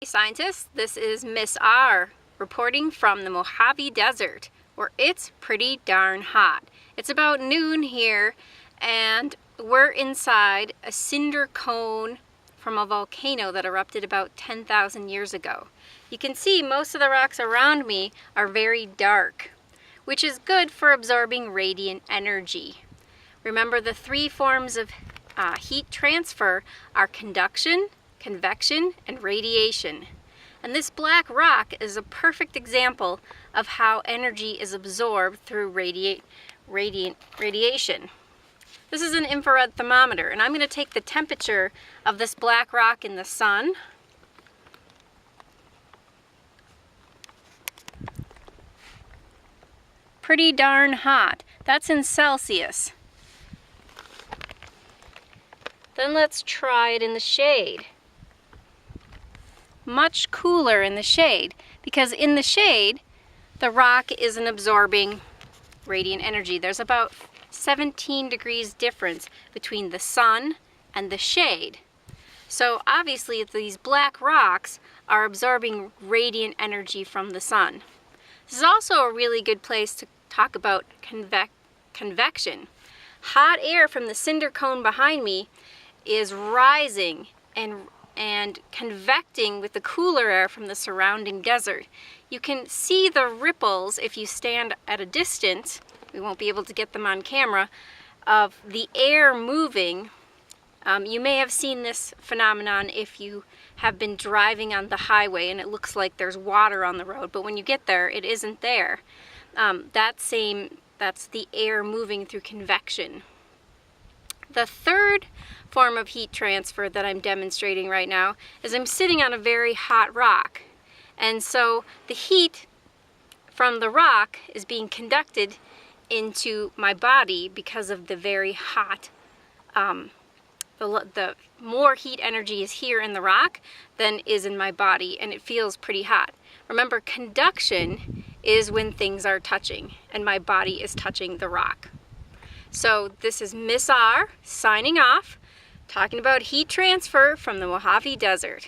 Scientists, this is Miss R reporting from the Mojave Desert, where it's pretty darn hot. It's about noon here and we're inside a cinder cone from a volcano that erupted about 10,000 years ago. You can see most of the rocks around me are very dark, which is good for absorbing radiant energy. Remember, the three forms of heat transfer are conduction, convection, and radiation. And this black rock is a perfect example of how energy is absorbed through radiation. This is an infrared thermometer, and I'm going to take the temperature of this black rock in the sun. Pretty darn hot. That's in Celsius. Then let's try it in the shade. Much cooler in the shade, because in the shade the rock isn't absorbing radiant energy. There's about 17 degrees difference between the sun and the shade. So obviously these black rocks are absorbing radiant energy from the sun. This is also a really good place to talk about convection. Hot air from the cinder cone behind me is rising and convecting with the cooler air from the surrounding desert. You can see the ripples if you stand at a distance. We won't be able to get them on camera, of the air moving. You may have seen this phenomenon if you have been driving on the highway and it looks like there's water on the road, but when you get there, it isn't there. That's the air moving through convection. The third form of heat transfer that I'm demonstrating right now is I'm sitting on a very hot rock. And so the heat from the rock is being conducted into my body because of the very hot, the more heat energy is here in the rock than is in my body, and it feels pretty hot. Remember, conduction is when things are touching and my body is touching the rock. So this is Miss R signing off, talking about heat transfer from the Mojave Desert.